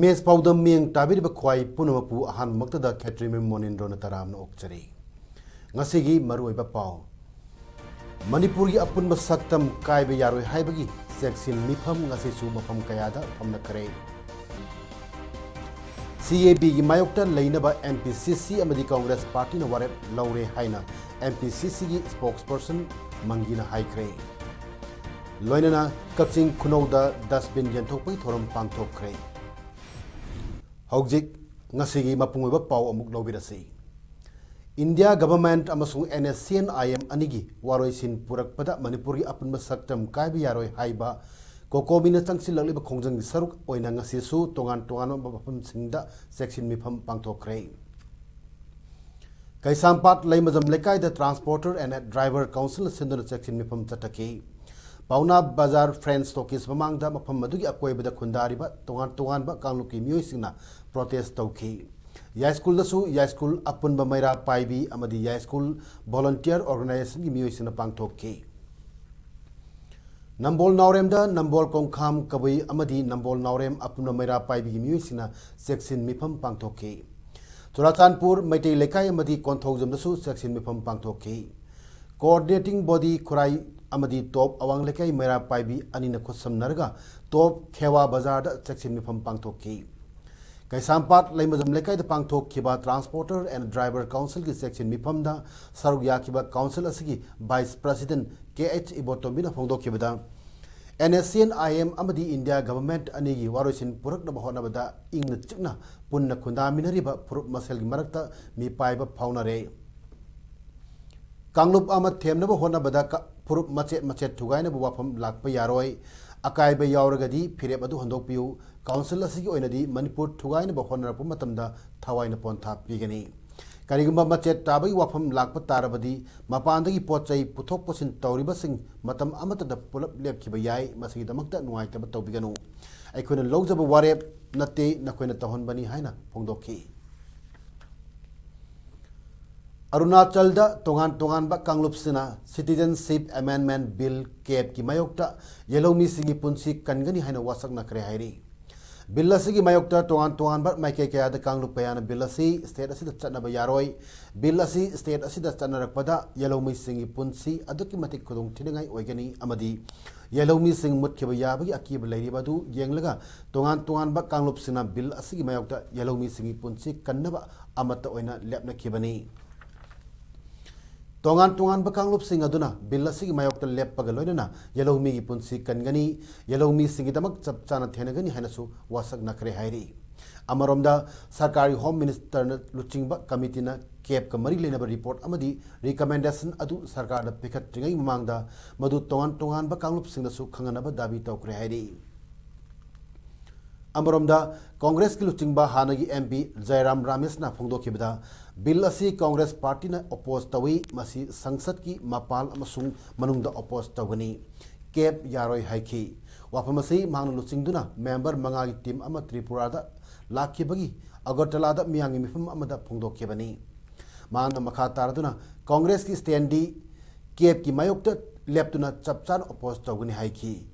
Image पाउदम मियंग Tabir बख्वाई पुनमपु Ahaan मक्तदा खेत्री में मोनिंद्रो न तराम न ओक्चरी ngasi maroi ba pau manipur gi apun ba saktam kai be yaroi haibagi section mifam ngasi su mafam kayada famna kare CAB gi mayokta leina ba MPCC amadi Congress party na warep laure haina MPCC gi spokesperson mangina haikre loinana kakching khunouda dustbin yenthokpai thoram pangthokre Hogjik ngasigi mapungoi ba pau amuk lobirasi India government amasung NSCN IM anigi waroi sin purak pada Manipur gi apun masaktam kai bi yaroi haiba kokomina changsil lakli ba khongjang gi saruk oina ngasi su tongan bapam singda section mifam pangthokre Kaisampat laimajam lekai the transporter and driver council sindona section mifam chataki Pauna Bazar Friends Tokis Mamangda Mapam Madugi Akoibada Kundariba, Tongan ba Kangluki Musina, protest Toki. Yai School the Su, Yai School Apun Bamaira Paibi, Amadi Yai School Volunteer Organization Musina Pang Toki. Nambol Nauremda, Nambol Kongkam Kawi, Amadi Nambol Naurem Apun Bamaira Paibi Musina, Section Mipam Pang Toki. Turatanpur, Maite Lekai Amadi Kontozum the Su, Section Mipam Pang Toki. Coordinating body Kurai Amadi top awang lekai mera paibi anina khosam narga top khewa bazar da section mifam pangthokki Kaisampat laimajam lekai da pangthokkiba transporter and driver council ki section mifam da saruk yakiba council asigi vice president KH Ibotomina phongdokkibada NSCN IM amadi India government anigi waroisin purak na bahona bada ingna chikna punna khunda minariba purup masel gi marakta mi paiba phaunare Kanglup amat themnaba hona bada purup macet thugaina buwafam lakpa yaroi akai ba yauragadi phireb adu handokpiu council asigi oinadi manipur thugaina ba honarpu matamda thawaina pontha pigani karigumba macet tabai wafam lakpa tarabadi mapandagi pochai puthok posin tawribasing matam amata pulap lepkiba yai masigi damakta nuaitaba tawbiganu aikhoina lawjaba warep natte nakoina tahonbani haina phongdokhi Arunachal da tongan ba Kanglup sina Citizenship Amendment Bill KEP ki mayokta yellow mi singi punsi kangani haina wasak na kare hairi Bill asigi mayokta tongan ba maike kaya da Kanglup payana Bill asi state asi da chana ba yaroi Bill asi state asi da chana rakpada yellow mi singi punsi aduki matik khudung thingai oigani amadi yellow mi sing mut kheba yabagi akib lairi badu yenglaga tongan ba Kanglup sina Bill asigi mayokta yellow mi singi punsi kannaba amata oina lepna khibani Tongan bakanglup sing aduna billa sigi mayokta leppaga loinana yellow mi gi punsi kangani yellow mi singi damak chapchana thenagani hainasu wasak nakre hairi amaromda sarkari home minister na luchingba committee na kep ka mari lena report amadi recommendation adu sarkar da pikhat tringai mamangda madu tongan bakanglup sing na su khangana ba dabi tawkre hairi Amaromda Congress ki luchingba hanagi MP Jairam Ramesh na phongdokhibada bill asi Congress party na oppose tawi masi sangsad ki mapal amasung manungda oppose tawani kep yaroi haiki wapamasi mangna luchingduna member mangagi team ama Tripura da lakhibagi Agartala da miyangi mifam amada phongdokhibani mangna makha taraduna Congress ki standi kep ki mayokta leptuna chapchan oppose tawani haiki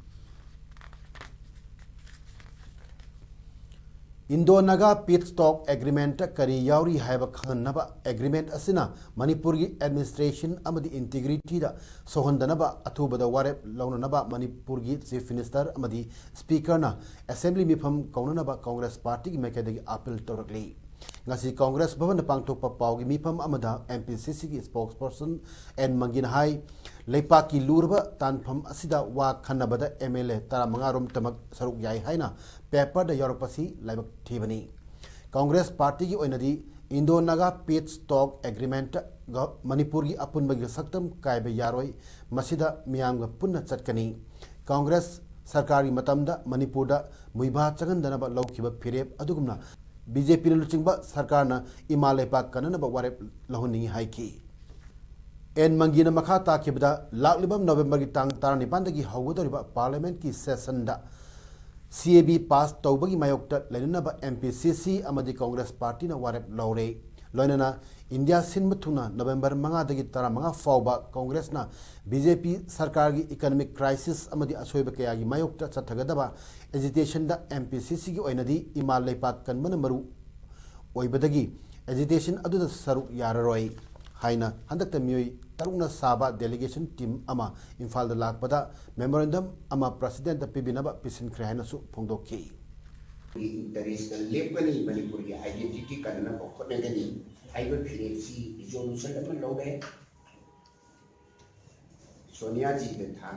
Indo-Naga Pit Stop Agreement Kari Yauri Haiba Khanaba Agreement Asina Manipuri Administration Amadi Integrity da Sohandanaba Atubada Warep Launanaba Manipuri Chief Minister Amadi Speaker na Assembly Mifam Kaunanaba Congress Party Mekadagi Appeal Torakli Ngasi Congress Bhavan Pangtokpa Paugi Mifam Amada MPCC ki spokesperson and Mangin Hai Leipaki Lurba Tanpam Asida Wa Khanabada MLA Taramangarum Tamak Saruk Yai Haina paper da Europasi Laibak Thibani Congress Party ki oinadi Indo-Naga Pit Stop Agreement Manipur gi apun bagi saktam kaiba yaroi masida miyamga punna chatkani Congress सरकारी मतमदा मणिपुरदा मुइबा चगंदनबा लौखिबा फिरेप अदुगुमना BJP लुचिंबा सरकारना इमा लेपाक कननबा वारेप लहुनिंगी हाइकी N मंगीना मखा ताखिबदा लाक्लिबम नवंबर की तांग 19 हौगदोरिबा parliament की session CAB पास तौबगी मायोक्ता लेननबा MPCC अमदी Congress party ना वारेप लौरे लोइनना India सिनमथुना नवंबर 5 दगी 15 फाउबा कांग्रेस ना BJP सरकार की इकोनॉमिक क्राइसिस अमदी असोइबा कयागी मायोक्ता चथगदबा एजिटेशन दा MPCC की ओइनदी इमा लेपाक कनबन मरु ओइबदगी एजिटेशन अदुदा सरुक याररोय हाइना हंदकता मियोय तरुना साबा डेलीगेशन टीम अमा इम्फाल लापदा मेमोरेंडम अमा प्रेसिडेंट पिबिनबा पिसिनख्रे हाइनसु फोंदोखी इंटरेस्ट लेपनी मणिपुर की आइडेंटिटी करना होखनेगनी हाइबर फिरेसी रिजोल्यूशन अमन लौरे सोनिया जी के था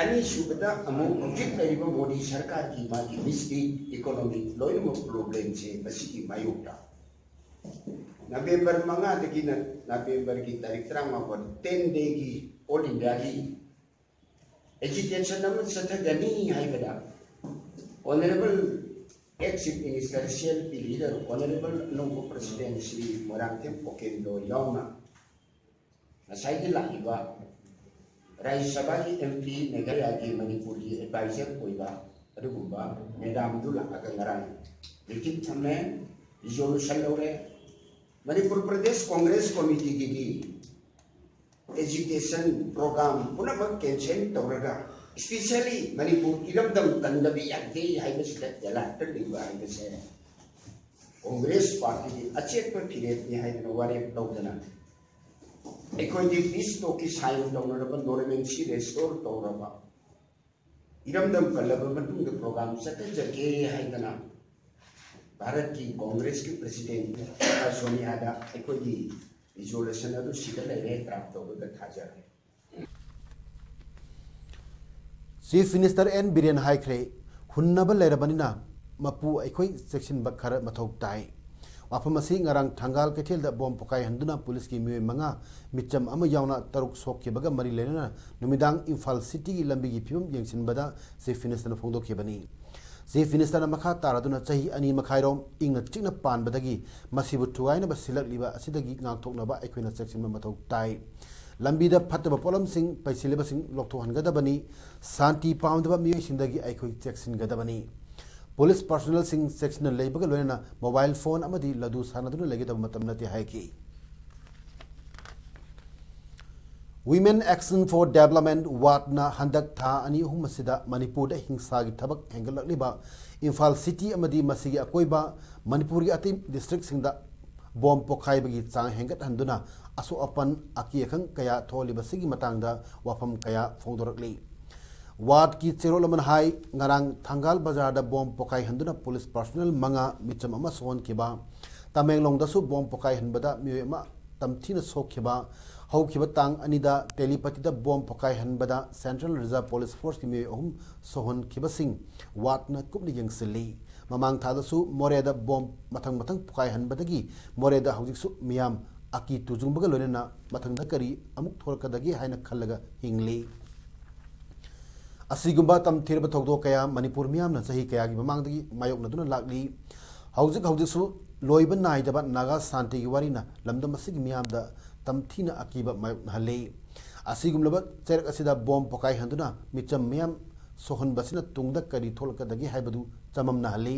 अनि सुबदा अमु ऑब्जेक्ट लेरिबो मोदी सरकार की मागी मिस्टी इकोनॉमी लोइनो प्रॉब्लम से बसी की मायुक्ता नवंबर 5 दगी नवंबर की तारीख 10 डे की ऑल इंडिया की एजुकेशन नंबर सथगनी हाइबदा honourable ex chief minister CLP leader honourable नोंगो प्रेसिडेंट श्री मोरांगथेम पोकेंदो यावना नसाइदि लाइबा राज्य सभा की MP मेघालय की मणिपुर की एडवाइजर कोइबा अदुगुबा मैडम दुला अगंगरान मीटिंग थमने रिजोल्यूशन लौरे मणिपुर प्रदेश कांग्रेस कमिटी की एजुकेशन प्रोग्राम पुनः कैंसिल तौरगा स्पेशली मणिपुर इरमदम कंदबी यादे हाइबस जलाट लिबा हाइबस कांग्रेस पार्टी की अचेत पर फिरेत ने हाइदन वारे तौदना एकोइदि पीस तो की साइन तौनरबा नॉर्मेंसी रेस्टोर तौरबा इरमदम कलब मतुंग प्रोग्राम सते जके हाइदना भारत की कांग्रेस की प्रेसिडेंट सोनिया दा एकोइदि रिजोल्यूशन अदु सिदा लेरे ड्राफ्ट तौबगा थाजरे चीफ मिनिस्टर एन बिरेन हाइख्रे हुन्नब लेरबनिना मपु अखोई सेक्शन बखर मथौ ताई वाफम असी ngarang thangal केथेल दा बॉम्ब पोकाई हंदुना पुलिस की मियोय मंगा मिचम अमा यावना तरुक सोखिबगा मरी लेना नुमिदांग इम्फाल सिटी की लंबी की फिल्म यंगसिनबदा चीफ मिनिस्टर फोंदोखिबनी चीफ मिनिस्टर मखा तारादुना चाही अनि मखाइरोम इंग चिकना पानबदगी मसिबु थुगाइनबा सिलकलिबा असिदगी ngang अखोइना सेक्शन मथौ ताई लंबी फतब पोलम सिंह पैसिलेब सिंह लोथोहनगदबनी शांति पामदब मियोय सिंदगी अखोइ चेक्सिनगदबनी पुलिस पर्सनल सिंह सेक्शन लेबग लोयना मोबाइल फोन अमदी लदु सानदुना लेगदब मतम नते हाइकी Women Action for Development वाटना हंदक था अनि अहुम मसिदा मणिपुर हिंसा की थबक हेंगलकलिबा इम्फाल सिटी अमदी मसिगी अकोइबा मणिपुर की अति डिस्ट्रिक्ट सिंगदा बॉम्ब पोखाइबगी चांग हेंगत हंदुना असो अपन अकी अखंग कया थोलिबसिगी मतंगदा वाफम कया फोंदोरकली वार्ड की चेरोलमन हाई ngarang थांगाल बाजार दा बॉम्ब पोखाइ हंदुना पुलिस पर्सनल मंगा मिचम अमा सोन किबा तमेंगलोंग दसु बॉम्ब पोखाइ हनबदा मियोयमा तमथिन सोखिबा हौखिबा तांग अनिदा टेलीपति दा बॉम्ब पोखाइ हनबदा सेंट्रल रिजर्व पुलिस फोर्स की मियोय अहुम सोहन खिबसिंग वाटना कुपनि यंगसिली ममांग थादसु मोरेदा बॉम्ब मथंग पोखाइ हनबदगी मोरेदा हौजिकसु मियाम अकी तुजुंबगा लोनेना मथंगदा करी अमुक थोरकदगी हाइना खल्लगा हिंगली असिगुंबा तम थिरब थौदो कया मणिपुर मियामना सही कया की ममांगदगी मायोकनदुना लागली हौजिकसु लोइब नाइदबा नागा शांति की वारीना लमदम असिगी मियामदा तमथीना अकीबा मायोकनहले असिगुमलब चेरक असिदा बॉम्ब पोकाई हंदुना मिचम मियाम सोहन बसिना तुंगदा करी थोलकदगी हाइबदु चममनहले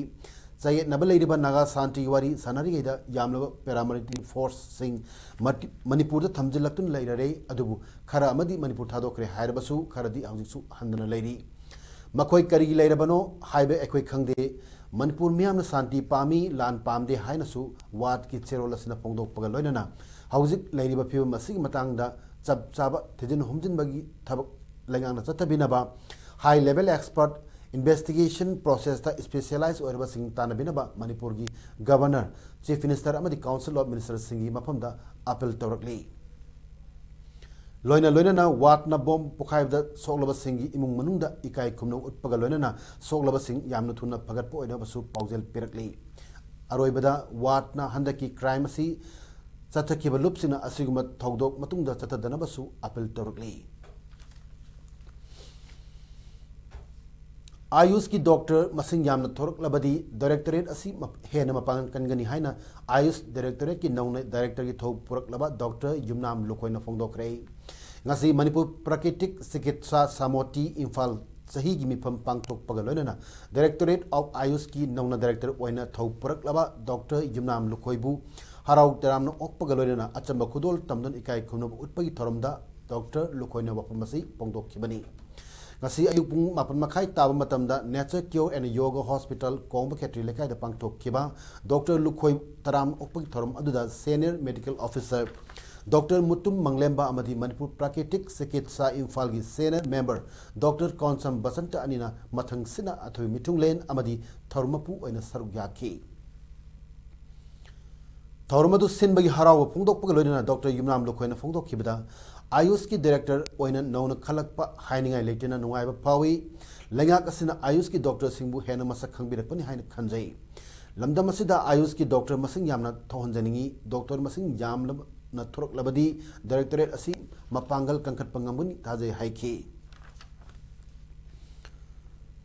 चाये नबलेरिबा नागा शांति की वारी सनारिगैदा यामलब पैरामिलिटरी फोर्स सिंग मणिपुर थमजिलक्तुन लेररे अदुबु खरा अमदी मणिपुर थादोखरे हायरबसु खरदी हौजिकसु हंदना लेरी मखोय करिगी लेरबनो हाइबे एखोय खंगदे मणिपुर मियामना शांति पामी लान पामदे हाइनसु वाद की चेरोलसना फोंदोकपगा लोइनना हौजिक लेरिबा फिबम असिगी मतंगदा चब चाबा थिजिन हुमजिनबगी थबक लेंगांना चतबिनबा high level expert investigation process ता स्पेशलाइज ओरबा सिंग तानबिनबा मणिपुर की गवर्नर चीफ मिनिस्टर अमदी council of minister सिंगी मफमदा appeal तौरकली लोइना वाटना bomb पोखाइबदा सोकलबा सिंगी इमुंग मनुंगदा इकाई खुमनो उत्पगा लोइना सोकलबा सिंग यामना थुना फगतपो ओइनबसु पाउजेल पिरकली अरोइबदा वाटना हंदकी क्राइम असि चथकिबा लुपसिना असिगुमा थौदोक मतुंगदा चथदनबसु अपील तौरकली आयुष की डॉक्टर मसिंग यामना थोरकलबदी डायरेक्टरेट असी हेन मपांगन कनगनी हाइना आयुष डायरेक्टरेट की नौने डायरेक्टर की थौ पुरकलबा डॉक्टर युमनाम लुकोइना फोंदोखरे ngasi manipur prakitik sikitsa samoti imphal sahi gi mifam pangtok pagaloina directorate of ayush ki nongna director oina thau purak laba dr yumnam lukoibu harau teramna ok pagaloina achamba khudol tamdon ikai khunub utpagi thoramda dr lukoina wapamasi pongdok khibani ngasi ayuk pung mapan makhai taba matamda nature cure and yoga hospital kongba khetri lekai da pangtok khiba dr lukoi taram okpagi thoram aduda senior medical officer doctor Mutum Manglemba अमदी मणिपुर प्राकृतिक चिकित्सा इम्फाल की senate member doctor Kounsam Basant अनिना मथंग सिना अथोय मिथुंगलेन अमदी थौरमपु ओइना सरुक याखी थौरमदु सिनबगी हराव फोंदोकपग लोइना डॉक्टर युमनाम लुखोइना फोंदोकखिबदा आयुष की डायरेक्टर ओइना नौना खलकपा हाइनिंगाय लेटेना नुंगाइबा फावी लैंगाक असिना आयुष की डॉक्टर सिंबु हेना मसक खंगबिरकपनि हाइना खंजै लमदम असिदा आयुष की डॉक्टर मसिंग यामना थोहनजनिंगी डॉक्टर मसिंग यामलब नथुरक लबदी डायरेक्टरेट असी मपांगल कंखट पंगमुनि ताजे हाइखी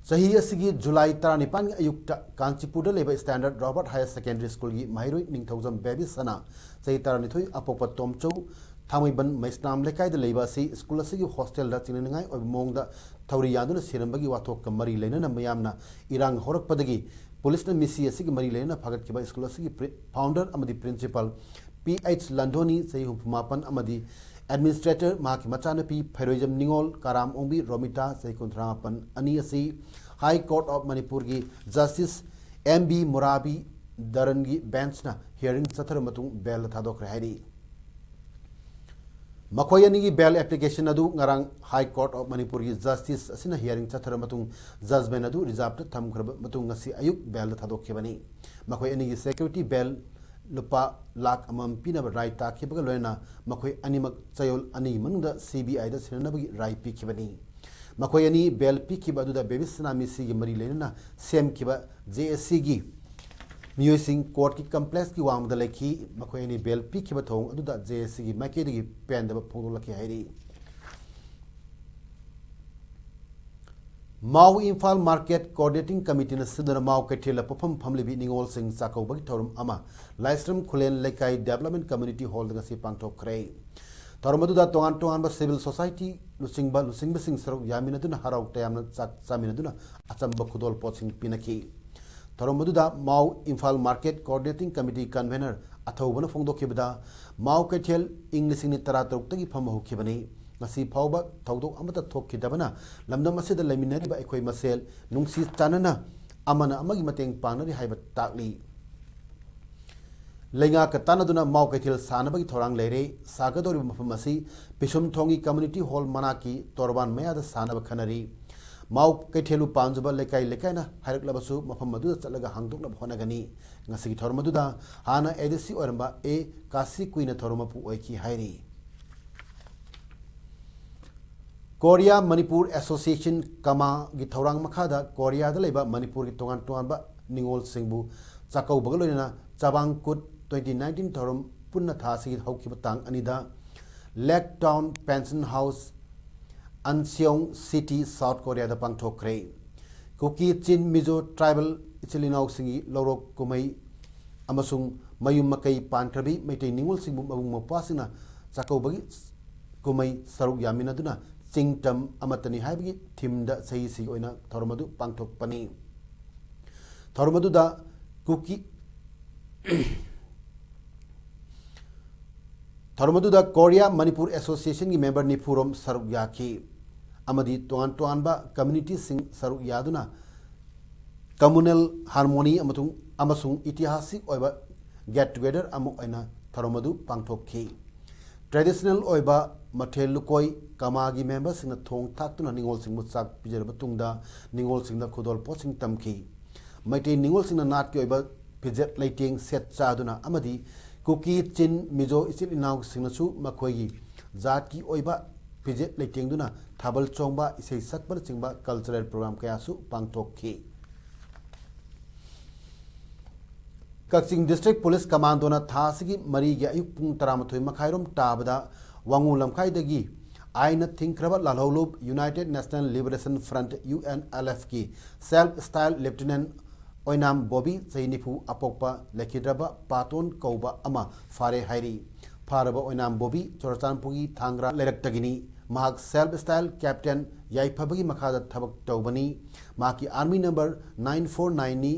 सही असिगी जुलाई 19 अयुक्त कांचीपुर लेब standard Robert higher secondary school की माहिरोई निंगथौजम बेबी सना सही 19 अपोप तोमचौ थामैबन मैस्नाम लेकाय द लेबा सी स्कूल असिगी हॉस्टल दा चिननगाय और मोंगदा थौरी यादुना सिरंबगी वाथोक का मरी लेना मयामना इरांग होरकपदगी पुलिस ने मिसी असिगी मरी लेना फगत किबा स्कूल असिगी फाउंडर अमदी प्रिंसिपल PH लंडोनी सही हुमापन अमदी एडमिनिस्ट्रेटर माकी मचानपी फैरोजम निंगोल काराम ओंबी रोमिता सही कुंथरापन अनि असि हाई कोर्ट ऑफ मणिपुर की जस्टिस MB मुराबी दरन की बेंच ना हियरिंग सथर मतुंग बेल थादोखरे हाइरी मखोय अनि की बेल एप्लीकेशन अदु ngarang high court of Manipur की जस्टिस असिना हियरिंग सथर मतुंग जजमेंट अदु रिजर्व थमखरब मतुंग ngasi ayuk बेल थादोखेबनी मखोय अनि की सिक्योरिटी बेल लुपा लाख अमम पीनब राय ताखिबग लोयना मखोय अनिमक चयोल अनि मनुदा CBI दा सिरनबगी राय पीखिबनी मखोय अनि बेल पीखिब अदुदा बेबिसना मिसी की मरी लेना सेम किबा JSC की म्यूसिंग कोर्ट की कम्प्लेक्स की वांगदा लेखी मखोय अनि बेल पीखिब थोंग अदुदा JSC की माइकेदगी पेंदब फोंदोलखि हाइरी Mao Imphal market coordinating committee सिदर माउ कैथेल पफम फमलिबी निंगोल सिंह चाकौबगी थौरम अमा लाइस्ट्रम खुलेन लेकाई डेवलपमेंट कम्युनिटी हॉल दगसी पांगथोखरे थौरमदुदा तोंगान तोंगानबा सिविल सोसाइटी लुसिंगबा सिंह सरौ यामिनदुना हराउ तयामना चाक चामिनदुना अचंबा खुदोल पोचिंग पिनकी थौरमदुदा Mao Imphal market coordinating committee convener अथौबना फोंदोखिबदा माउ कैथेल इंग्लिसिंगनि 13 तगी फम होखिबनी ngasi phawba thawdok amata thokkidabana lamdam asida leminari ba ekhoi masel nungsi chanana amana amagi mateng panari haiba takli lenga ka tanaduna mau kaithil sanabagi thorang lere sagadori mafam asi pisum thongi community hall manaki torban mayada sanaba khanari mau kaithelu panjuba lekai lekai na hailabasu mafam madu chalaga hangdokna bhonagani ngasi thormaduda hana edc oramba a kasi kuina thormapu oiki hairi Korea Manipur association कमा की थौरांग मखादा Korea लेबा मणिपुर की तोंगान तोंगानबा निंगोल सिंबु चाकौबग लोइना चाबांग कुट 2019 थौरम पुन्ना थासी हौखिबा तांग अनिदा lake town pension house Anseong city South Korea दा पांगथोखरे कुकी चिन मिजो ट्राइबल इचिलिनाउ सिंगी लौरोक कुमै अमसुंग मयुम मकई पानखरबी मैतै निंगोल सिंबु मबुंग मपासिना चाकौबगी कुमै सरुक यामिनदुना चिंगटम अमतनी हाइबगी थीमदा सही सी ओइना थौरमदु पांगथोकपनी थौरमदुदा कुकी थौरमदुदा कोरिया मणिपुर एसोसिएशन की मेंबर निफुरम सरुक याखी अमदी तोंगान तोंगानबा कम्युनिटी सिंग सरुक यादुना कम्युनल हार्मोनी अमसुंग इतिहासिक ओइबा गेट टुगेदर अमु ओइना थौरमदु पांगथोकखी ट्रेडिशनल ओइबा मथेल लुकोई कमागी मेंबर सिंह थोंग थाक्तुना निंगोल सिंह मुचाक पिजरब तुंगदा निंगोल सिंह खुदोल पोचिंग तमखी मैटे निंगोल सिंह नाट की ओइबा पिजेट लाइटिंग सेट चादुना अमदी कुकी चिन मिजो इचिल इनाउ सिंहसु मखोई जात की ओइबा पिजेट लाइटिंग दुना थाबल चोंबा इसै सकबर चिंबा कल्चरल प्रोग्राम कयासु पांगथोकखी कक्सिंग डिस्ट्रिक्ट पुलिस कमांडोना थासिगी मरी गे अयुक पुंग 13 मखाइरोम ताबदा वांगु लमखाइदगी आइन थिंख्रब लालहौलुब United National Liberation Front UNLF की self style lieutenant Oinam Bobby चैनिफु अपोक्पा लेखिद्रबा पातोन कौबा अमा फारे हाइरी फारबा ओइनाम बॉबी चोरचानपुगी थांग्रा लेरक्तगिनी महाक सेल्फ स्टाइल कैप्टन याइफबगी मखादा थबक तौबनी माकी आर्मी नंबर 949 नी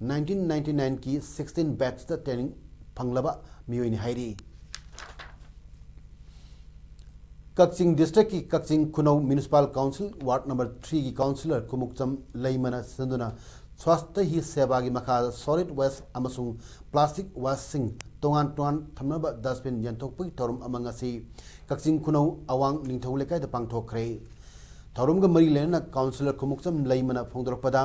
1999 की 16 बैच ट्रेनिंग फंगलबा मियोइनी हाइरी कक्चिंग डिस्ट्रिक्ट की Kakching Khunou municipal council ward number 3 की काउंसिलर कुमुकचम लैमना संदुना स्वास्थ्य ही सेवा की मखादा सॉलिड वेस्ट अमसुंग प्लास्टिक वेस्टसिंग तोंगान तोंगान थमनबा डस्टबिन यंथोकपगी थौरम अमंगसी कक्चिंग खुनौ अवांग निंथौ लेकायदा पांगथोखरे थौरमगा मरी लेना काउंसिलर कुमुकचम लैमना फोंदरपदा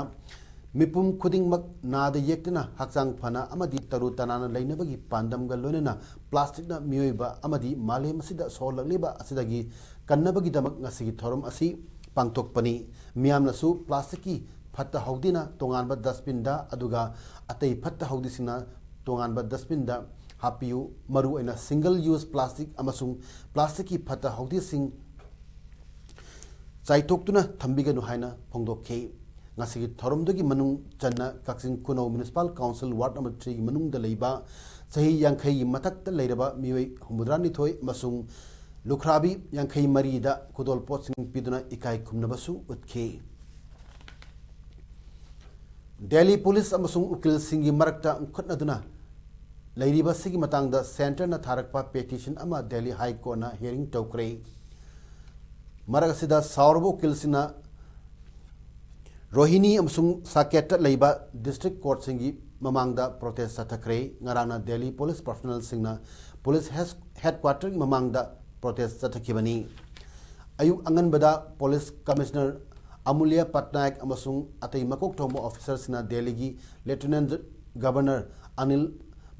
मिपुम खुदिंगमक नाद येक्तना हक्चांग फना अमदी तरु तनाना लैनबगी पांदमगा लोनेना प्लास्टिकना मियोइबा अमदी मालेमसिदा सोलगलिबा असिदगी कन्नबगी दमक ngasi थौरम असि पांगथोकपनी मियामनसु प्लास्टिक की फत्ता हौदिना तोंगानबा डस्टबिन दा अदुगा अतै फत्ता हौदिसिना तोंगानबा डस्टबिन दा हापियु मरु एना सिंगल यूज प्लास्टिक अमसुंग प्लास्टिक की फत्ता हौदिसिंग चाइथोक्तुना थंबिगनु हाइना फोंदोखे ngasi thoromdogi manung channa kaksin kuno municipal council ward number 3 gi manung da leiba sahi yankhai gi mathak ta leiraba mioi humudrani thoi masung lukhrabi yankhai mari da kudol potsing piduna ikai khumnabasu utkhe Delhi police amasung ukil singi marakta khotnaduna leiriba sigi matang da center na tharakpa petition ama Delhi high court na hearing tokre maragasida saurbo kilsina Rohini अमसुंग साकेट लेबा district court सिंगी ममांगदा protest सथखरे ngaraना Delhi police personnel सिंगना police headquarter ममांगदा protest सथखिबनी अयुक अंगनबदा पुलिस कमिश्नर अमूल्य पटनायक अमसुंग अतै मकोक थोंबो ऑफिसर सिना दिल्ली की लेफ्टिनेंट गवर्नर अनिल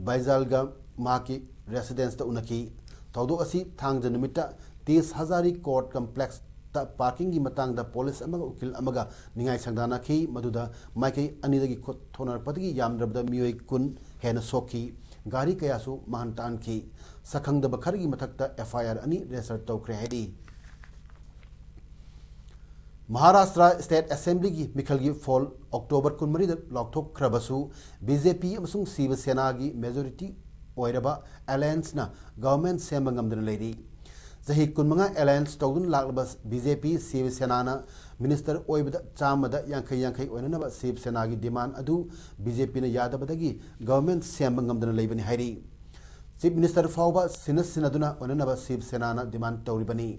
बैजालगा माकी रेसिडेंस ता उनकी थौदो असि थांग जनुमिता 30,000 कोर्ट कॉम्प्लेक्स ता पार्किंग की मतंग दा पुलिस अमगा उकिल अमगा निगाई संगदाना खी मदुदा माइकई अनिदगी थोनरपदगी यामद्रबदा मियोई कुन हेन सोखी गाड़ी कयासु महानतान की सखंग द बखरगी मथकता FIR अनि रेसर तौखरे हैदी महाराष्ट्र स्टेट असेंबली की मिखल की फॉल अक्टोबर 19 लॉकथोक खरबसु BJP अमसुंग शिवसेना की मेजॉरिटी ओइरबा अलायंस ना गवर्नमेंट सेमंगमदन लेदी जही कुनमंगा अलायंस तौदुन लागलबस BJP शिवसेना मिनिस्टर ओइबदा चामदा यांखै यांखै ओइननबा शिवसेना की डिमांड अदु BJP ने यादबदगी गवर्नमेंट सेमंगमदन लेबनि हाइरी चीफ मिनिस्टर फाउबा सिनदुना ओइननबा शिवसेना डिमांड तौरिबनी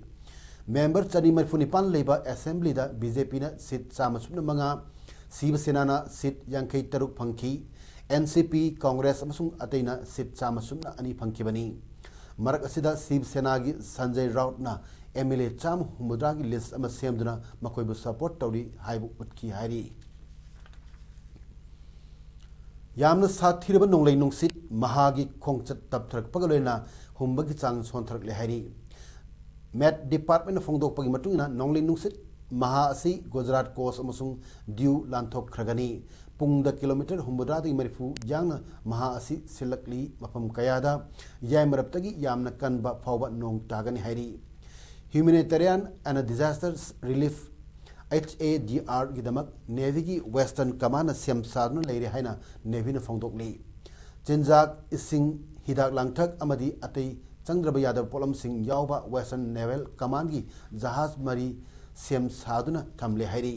मेंबर चनी मरफुनिपान लेबा असेंबली दा BJP ने सीट चामसुन मंगा शिवसेना सीट यांखै तरुक फंखी NCP कांग्रेस अमसुंग अतैना सीट चामसुन अनि फंखिबनी मरक असिदा शिवसेना की संजय राउत ना MLA चाम हुमुद्रा की लिस्ट अमा सेमदुना मखोइबु सपोर्ट तौरी हाइबु उतकी हाइरी यामना साथिरबा नोंलै नुंसित महागी खोंगचत तपथरक पगलोइना हुंबगी चांग सोनथरक ले हाइरी मैट डिपार्टमेंट फोंगदोकपगी मतुंगिना नोंलै नुंसित महा असि गुजरात कोस अमसुंग ड्यू लांथोक खरगनी पुंगदा किलोमीटर हुंबुद्रादगी मरिफु यांगना महा असि सिलकली मफम कयादा यामरपतगी यामना कनबा फावबा नोंग तागनी हाइरी humanitarian and disasters relief HADR गिदमक नेवी की वेस्टर्न कमांड सेम सादन लेरे हाइना नेवी ने फोंदोकली चिंजाक इसिंग हिदाक लांगथक अमदी अतै चंद्रब यादव पोलम सिंह यावबा वेस्टर्न नेवल कमांड की जहाज मरी सेम सादुना थमले हाइरी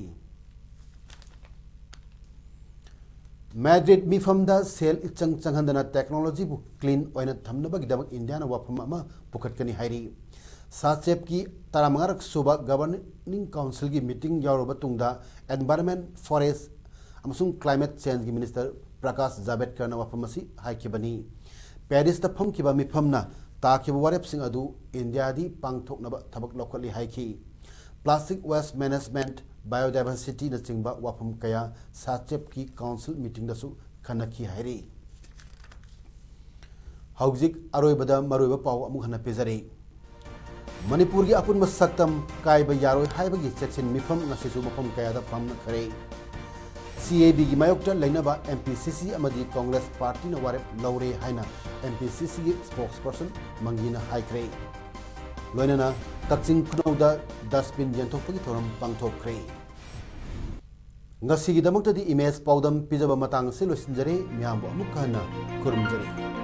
मैड्रिड मिफमदा सेल इचंग चंगहंदना टेक्नोलॉजी बु क्लीन ओइना थमनबगिदमक इंडिया ना वाफम अमा पुखटकनी हाइरी साचेप की तरामंगारक सुबा गवर्निंग काउंसिल की मीटिंग यावरबा तुंगदा एनवायरनमेंट फॉरेस्ट अमसुंग क्लाइमेट चेंज की मिनिस्टर प्रकाश जावड़ेकर ना वाफम असि हाइखिबनी पेरिस दा फमखिबा मिफमना ताखिबा वारेपसिंग अदु इंडिया दी पांगथोकनबा थबक लौखली हाइखि प्लास्टिक वेस्ट मैनेजमेंट बायोडाइवर्सिटी न चिंबा वाफम कया साचेप की काउंसिल मीटिंग दसु खनखी हाइरी हौजिक अरोइबदा मरोइबा पाव अमुक हना पेजरे मणिपुर की अपुन सक्तम कायबा यारोइ हाइबगी सेक्शन मिफम ngasisu मफम कयादा फमन खरे CAB की मायोक्ता लेनबा MPCC अमदी कांग्रेस पार्टी न वारेप लौरे हाइना MPCC की स्पोक्सपर्सन मंगीना हाइखरे लोइनना कक्चिंग खुनौदा डस्टबिन यंथोकपगी थौरम पांगथोखरे ngasi gi damak tadi image paudam pijaba matang se losinjare myambo amuk kana kurumjare